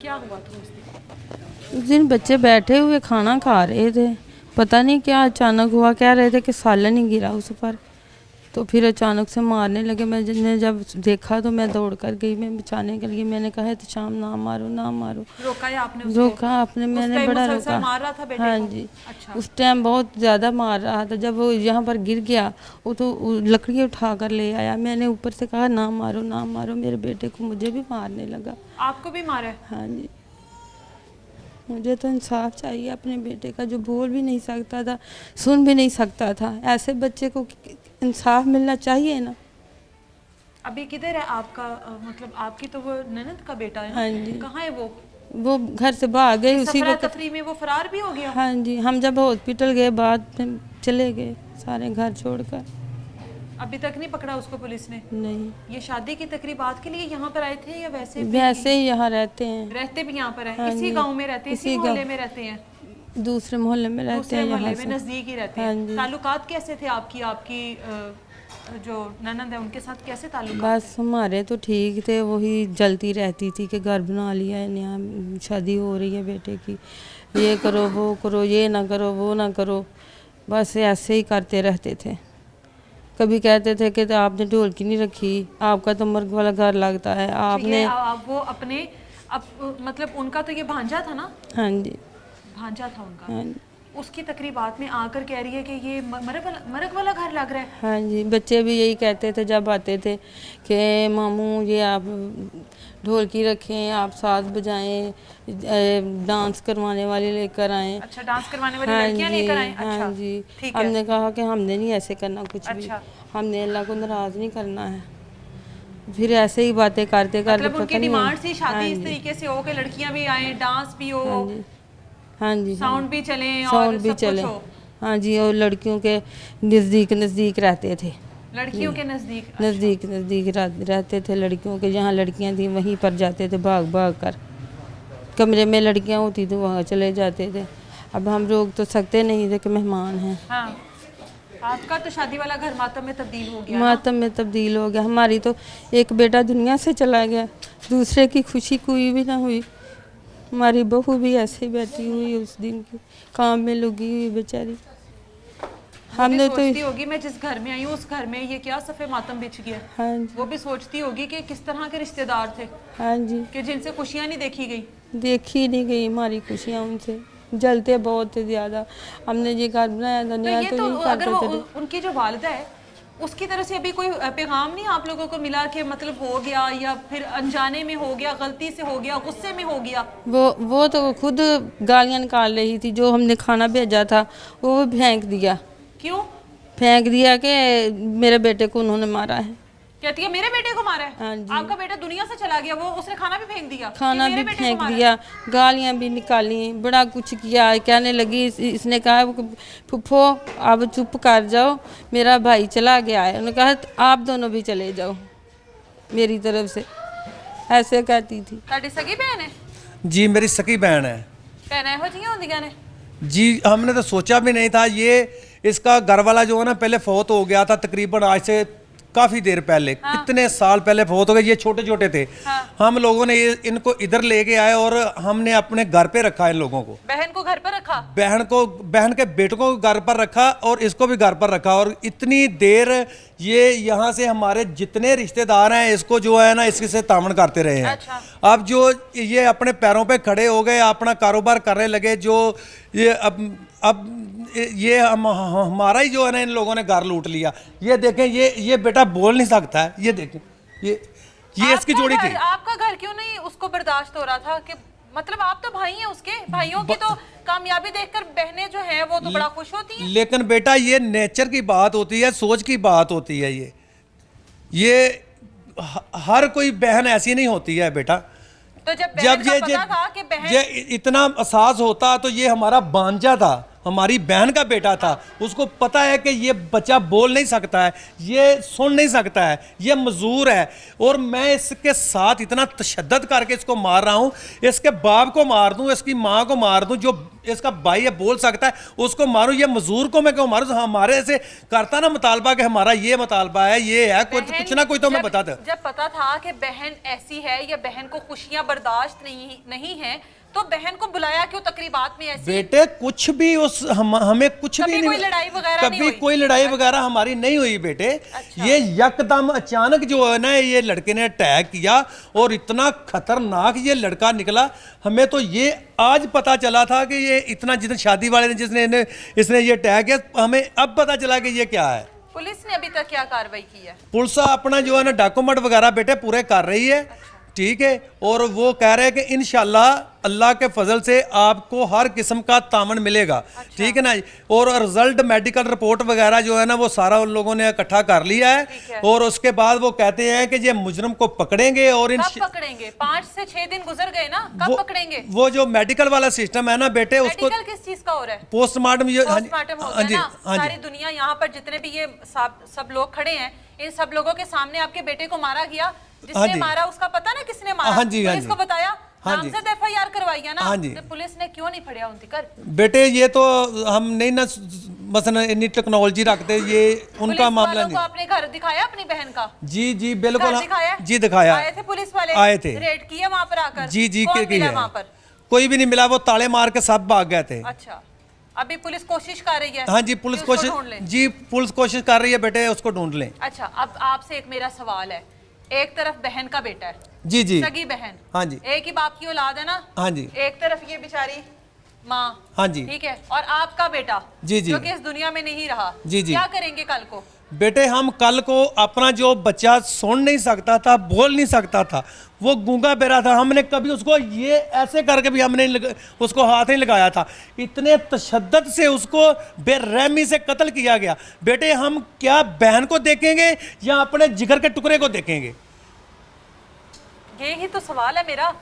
क्या हुआ था उस दिन बच्चे बैठे हुए खाना खा रहे थे, पता नहीं क्या अचानक हुआ। कह रहे थे कि सालन ही गिरा उस पर, तो फिर अचानक से मारने लगे। मैंने जब देखा तो मैं दौड़ कर गई, मैं बचाने के लिए। मैंने कहा तो शाम ना मारो ना मारो। रोका या आपने उसको? रोका आपने, मैंने बड़ा रोका। मार रहा था बेटे हाँ को? जी। अच्छा। उस टाइम बहुत ज़्यादा मार रहा था। जब वो यहाँ पर गिर गया वो तो लकड़ी उठा कर ले आया। मैंने ऊपर से कहा ना मारो ना मारो, मेरे बेटे को मुझे भी मारने लगा। आपको भी मारा है? हाँ जी। मुझे तो इंसाफ चाहिए अपने बेटे का, जो बोल भी नहीं सकता था, सुन भी नहीं सकता था। ऐसे बच्चे को इंसाफ मिलना चाहिए ना। अभी किधर है आपका मतलब आपकी तो वो ननद का बेटा है ना? हाँ जी। कहाँ है वो घर से भाग गए उसी वक्त। तफरी में वो फरार भी हो गया? हाँ जी। हम जब हॉस्पिटल गए बाद में चले गए सारे घर छोड़कर। अभी तक नहीं पकड़ा उसको पुलिस ने? नहीं। ये शादी की तकरीबात के लिए यहाँ पर आए थे या वैसे वैसे ही यहाँ रहते हैं। रहते भी यहाँ पर हैं? हाँ इसी जी। गांव में रहते हैं? इसी मोहल्ले में रहते हैं? दूसरे मोहल्ले में रहते हैं। मोहल्ले यहाँ में से नजदीक ही रहते हाँ हैं। जी। ताल्लुकात कैसे थे आपकी आपकी जो ननद है उनके साथ कैसे ताल्लुकात? बस हमारे तो ठीक थे, वही जलती रहती थी कि घर बना लिया है, नया शादी हो रही है बेटे की, ये करो वो करो, ये ना करो वो ना करो, बस ऐसे ही करते रहते थे। कभी कहते थे कि तो आपने ढोलकी नहीं रखी, आपका तो मर्ग वाला घर लगता है, आपने वो अपने मतलब उनका तो ये भांजा था ना? हाँ जी। भांजा था उनका। हाँ जी। उसकी तकरीबात में आकर कह रही है कि ये मरग वाला घर लग रहा है। हाँ जी। बच्चे भी यही कहते थे जब आते थे कि मामू ये आप ढोलकी रखें, आप साथ बजाएं, डांस करवाने वाले लेकर आएं। अच्छा, डांस करवाने वाली हाँ लड़कियां लेकर आएं? अच्छा, हाँ जी। ठीक है। हमने कहा कि हमने नहीं ऐसे करना कुछ भी। अच्छा। हमने अल्लाह को नाराज़ नहीं करना है। फिर ऐसे ही बातें करते करते मतलब उनकी डिमांड थी शादी इस तरीके से हो कि लड़कियां भी आए, डांस भी हो, हाँ जी, साउंड भी चले और साउंड भी सब चले। कुछ हो। हाँ जी। और लड़कियों के नज़दीक नज़दीक रहते थे। लड़कियों के नजदीक? नज़दीक नज़दीक रहते थे लड़कियों के। जहाँ लड़कियाँ थी वहीं पर जाते थे भाग भाग कर। कमरे में लड़कियाँ होती थी वहाँ चले जाते थे। अब हम रोक तो सकते नहीं थे कि मेहमान हैं। हाँ। आपका तो शादी वाला घर मातम में तब्दील हो गया? मातम में तब्दील हो गया। हमारी तो एक बेटा दुनिया से चला गया, दूसरे की खुशी कोई भी ना हुई। हमारी बहू भी ऐसे ही बैठी हुई उस दिन की, काम में लगी हुई बेचारी। हमने तो सोचती होगी मैं जिस घर में आई हूँ उस घर में ये क्या सफ़े मातम बिछ गया। हाँ जी। वो भी सोचती होगी कि किस तरह के रिश्तेदार थे हाँ जी। कि जिनसे खुशियाँ नहीं देखी गई। देखी नहीं गई हमारी खुशियाँ उनसे। जलते बहुत थे ज़्यादा। हमने ये घर बनाया था नया, तो यही अगर वो करते थे। उनकी जो वालिदा है उसकी तरफ से अभी कोई पैगाम नहीं आप लोगों को मिला कि मतलब हो गया या फिर अनजाने में हो गया, गलती से हो गया, गुस्से में हो गया? वो तो खुद गालियाँ निकाल रही थी। जो हमने खाना भेजा था वो फेंक दिया। क्यों फेंक दिया कि मेरे बेटे को उन्होंने मारा है। कहती है मेरे बेटे को मारा है? हाँ जी। आपका बेटा दुनिया से चला गया, वो उसने खाना भी फेंक दिया? खाना भी फेंक दिया, गालियाँ भी निकाली, बड़ा कुछ किया। कहने लगी इसने कहा फुफ्फो अब चुप कर जाओ, मेरा भाई चला गया है। उन्होंने कहा आप दोनों भी चले जाओ मेरी तरफ से, ऐसे कहती थी। ਤੁਹਾਡੀ सगी बहन है? जी मेरी सकी बहन है। भैन ਇਹੋ ਜਿਹੀਆਂ ਹੁੰਦੀਆਂ ने? जी हमने तो सोचा भी नहीं था। ये इसका घर वाला जो है ना पहले फौत हो गया था, तकरीबन आज से काफ़ी देर पहले। कितने साल पहले फौत हो गए। ये छोटे छोटे थे। हम लोगों ने इनको इधर लेके आए और हमने अपने घर पे रखा इन लोगों को। बहन को घर पर रखा? बहन के बेटों को घर पर रखा और इसको भी घर पर रखा। और इतनी देर ये यहाँ से हमारे जितने रिश्तेदार हैं इसको जो है ना इसके से तामन करते रहे हैं। अच्छा। अब जो ये अपने पैरों पे खड़े हो गए, अपना कारोबार करने लगे, जो ये अब ये हमारा ही जो है ना इन लोगों ने घर लूट लिया। ये देखें, ये बेटा बोल नहीं सकता है। ये देखें, ये इसकी जोड़ी थी। आपका घर क्यों नहीं उसको बर्दाश्त हो रहा था कि मतलब आप तो भाई हैं उसके, भाइयों की तो कामयाबी देखकर बहनें जो हैं वो तो बड़ा खुश होती हैं। लेकिन बेटा ये नेचर की बात होती है, सोच की बात होती है। ये हर कोई बहन ऐसी नहीं होती है बेटा। तो जब ये था कि बहन ये इतना एहसास होता तो ये हमारा भांजा था, हमारी बहन का बेटा था। उसको पता है कि ये बच्चा बोल नहीं सकता है, ये सुन नहीं सकता है, ये मजूर है। और मैं इसके साथ इतना तशद्दद करके इसको मार रहा हूँ। इसके बाप को मार दूँ, इसकी माँ को मार दूँ, जो इसका भाई है बोल सकता है उसको मारूं, ये मजदूर को मैं क्यों मारूं? हमारे से करता ना मुतालबा कि हमारा ये मुतालबा है, ये है, कुछ ना कोई तो मैं बता दे। जब पता था कि बहन ऐसी है या बहन को खुशियां बर्दाश्त नहीं है, तो बहन को बुलाया क्यों तकरीबात में? ऐसी बेटे कुछ भी हमें कुछ भी नहीं, कोई लड़ाई वगैरह नहीं कभी हुई? कोई लड़ाई वगैरह हमारी नहीं हुई बेटे। ये यकदम अचानक जो है ना ये लड़के ने अटैक किया और इतना खतरनाक ये लड़का निकला। हमें तो ये आज पता चला था कि ये इतना, जितने शादी वाले ने इसने ये अटैक किया, हमें अब पता चला कि ये क्या है। पुलिस ने अभी तक क्या कार्रवाई की है? पुलिस अपना जो है ना डॉक्यूमेंट वगैरह बेटे पूरे कर रही है, ठीक है। और वो कह रहे हैं कि इंशाल्लाह अल्लाह के फजल से आपको हर किस्म का तामन मिलेगा, ठीक है ना। और रिजल्ट मेडिकल रिपोर्ट वगैरह जो है ना वो सारा उन लोगों ने इकट्ठा कर लिया है। और उसके बाद वो कहते हैं कि ये मुजरिम को पकड़ेंगे। और कब पकड़ेंगे? 5 से 6 दिन गुजर गए ना, कब पकड़ेंगे? वो जो मेडिकल वाला सिस्टम है ना बेटे, उसको किस चीज का हो रहा है? पोस्टमार्टम। पोस्टमार्टम हो गया ना। सारी दुनिया यहाँ पर जितने भी ये सब लोग खड़े हैं, इन सब लोगों के सामने आपके बेटे को मारा गया। जिसने मारा उसका पता ना किसने मारा? पुलिस को बताया, नामजद एफआईआर करवाई है ना। तो पुलिस ने क्यों नहीं फड़िया उनकी? बेटे ये तो हम नहीं ना मसलन इतनी टेक्नोलॉजी रखते, ये उनका मामला नहीं। आपने घर दिखाया अपनी बहन का? जी जी बिल्कुल जी दिखाया। आए थे पुलिस वाले? आए थे, रेड किया वहाँ पर आकर? जी जी वहाँ पर कोई भी नहीं मिला, वो ताले मार के सब भाग गए थे। अच्छा, अभी पुलिस कोशिश कर रही है? हाँ जी पुलिस कोशिश कर रही है बेटे उसको ढूंढ लें। अच्छा, अब आपसे एक मेरा सवाल है। एक तरफ बहन का बेटा है, जी जी सगी बहन, हाँ जी, एक ही बाप की औलाद है ना, हाँ जी। एक तरफ ये बेचारी माँ, हाँ जी, ठीक है, और आपका बेटा जी जी जो कि इस दुनिया में नहीं रहा, जी जी, क्या करेंगे कल को? बेटे हम कल को अपना जो बच्चा सुन नहीं सकता था, बोल नहीं सकता था, वो गूंगा बेरा था, हमने कभी उसको ये ऐसे करके भी हमने उसको हाथ नहीं लगाया था। इतने तशद्दद से उसको बेरहमी से कत्ल किया गया। बेटे हम क्या बहन को देखेंगे या अपने जिगर के टुकड़े को देखेंगे? यही तो सवाल है मेरा।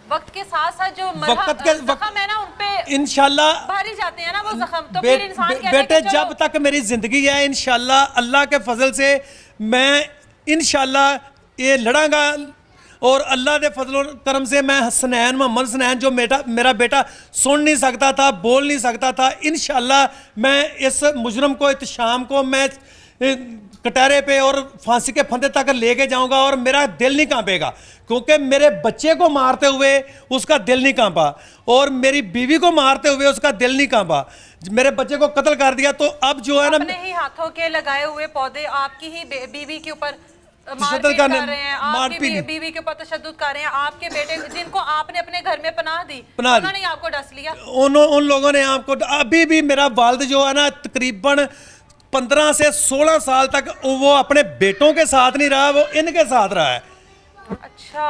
वक्त के साथ साथ जो जख्म है ना उन पे इंशाल्लाह भारी जाते हैं ना वो जख्म, तो फिर इंसान क्या बेटे जब तक मेरी जिंदगी है इंशाल्लाह अल्लाह के फजल से मैं इंशाल्लाह ये लड़ांगा। और अल्लाह के फजल करम से मैं हसनैन मोहम्मद हसनैन जो मेरा बेटा सुन नहीं सकता था, बोल नहीं सकता था, इंशाल्लाह मैं इस मुजरम को, इस शाम को मैं कटहरे पे और फांसी के फंदे तक लेके जाऊंगा। और मेरा दिल नहीं कांपेगा क्योंकि मेरे बच्चे को मारते हुए उसका दिल नहीं कांपा और मेरी बीवी को मारते हुए उसका दिल नहीं कांपा। मेरे बच्चे को कत्ल कर दिया तो अब जो है ना अपने ही हाथों के लगाए हुए पौधे आपकी ही बीवी के ऊपर तशद्दुद कर रहे हैं, आपकी बीवी के ऊपर तशद्दुद कर रहे हैं। आपके बेटे जिनको आपने अपने घर में पनाह दी उन्होंने आपको डस लिया। उन लोगों ने आपको, अभी भी मेरा वालिद जो है ना तकरीबन 15 से 16 साल तक वो अपने बेटों के साथ नहीं रहा, वो इनके साथ रहा है। अच्छा,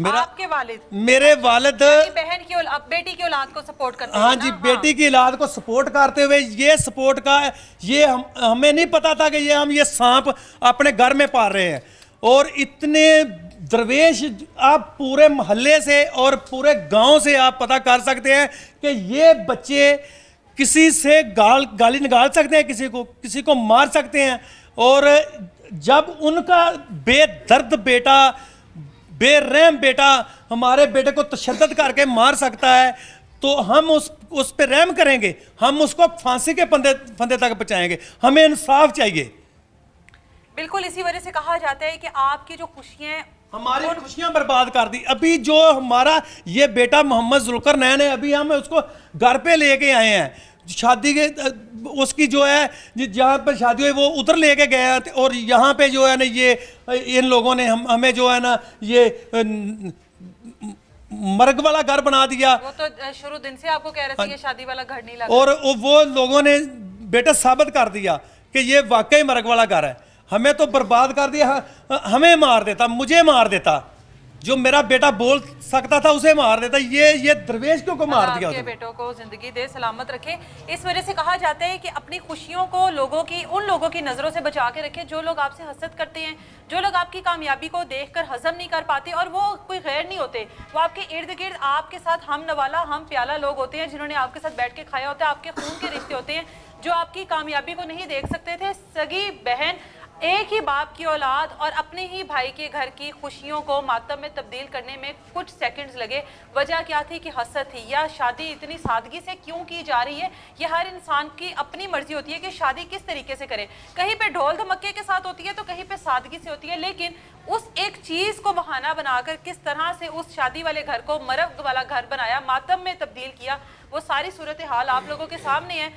आपके वालिद, मेरे वालिद बहन की बेटी की औलाद को सपोर्ट करते हैं? हाँ जी, बेटी की औलाद को सपोर्ट करते हुए ये सपोर्ट का ये हमें नहीं पता था कि हम ये सांप अपने घर में पाल रहे हैं। और इतने दरवेश आप पूरे मोहल्ले से और पूरे गांव से आप पता कर सकते हैं कि ये बच्चे किसी से गाली निकाल सकते हैं, किसी को मार सकते हैं। और जब उनका बेदर्द बेटा, बेरहम बेटा हमारे बेटे को तशद्दुद करके मार सकता है तो हम उस पे रहम करेंगे, हम उसको फांसी के फंदे तक पहुंचाएंगे। हमें इंसाफ चाहिए। बिल्कुल, इसी वजह से कहा जाता है कि आपकी जो खुशियां, हमारी खुशियां बर्बाद कर दी। अभी जो हमारा ये बेटा मोहम्मद जुल्करनैन है, अभी हम उसको घर पे लेके आए हैं, शादी के उसकी जो है जहाँ पर शादी हुई वो उधर लेके गए थे। और यहाँ पे जो है ना ये इन लोगों ने हमें जो है ना ये मर्ग वाला घर बना दिया। वो तो शुरू दिन से आपको कह रहे थे कि शादी वाला घर नहीं लगा। और वो लोगों ने बेटा साबित कर दिया कि ये वाकई मर्ग वाला घर है। हमें तो बर्बाद कर दिया, हमें मार देता, मुझे मार देता, जो मेरा बेटा बोल सकता था उसे मार देता। ये दरवेश को मार दिया। आपके बेटों को जिंदगी दे, सलामत रखे। इस वजह से कहा जाता है कि अपनी खुशियों को उन लोगों की नज़रों से बचा के रखें जो लोग आपसे हसद करते हैं, जो लोग आपकी कामयाबी को देखकर हजम नहीं कर पाते। और वो कोई गैर नहीं होते, वो आपके इर्द गिर्द आपके साथ हम नवाला, हम प्याला लोग होते हैं जिन्होंने आपके साथ बैठ के खाया होता है। आपके खून के रिश्ते होते हैं जो आपकी कामयाबी को नहीं देख सकते थे। सगी बहन एक ही बाप की औलाद और अपने ही भाई के घर की खुशियों को मातम में तब्दील करने में कुछ सेकंड्स लगे। वजह क्या थी कि हसद थी, या शादी इतनी सादगी से क्यों की जा रही है। ये हर इंसान की अपनी मर्जी होती है कि शादी किस तरीके से करे। कहीं पे ढोल धमक्के के साथ होती है तो कहीं पे सादगी से होती है, लेकिन उस एक चीज को बहाना बनाकर किस तरह से उस शादी वाले घर को मर्द वाला घर बनाया, मातम में तब्दील किया, वो सारी सूरत हाल आप लोगों के सामने है।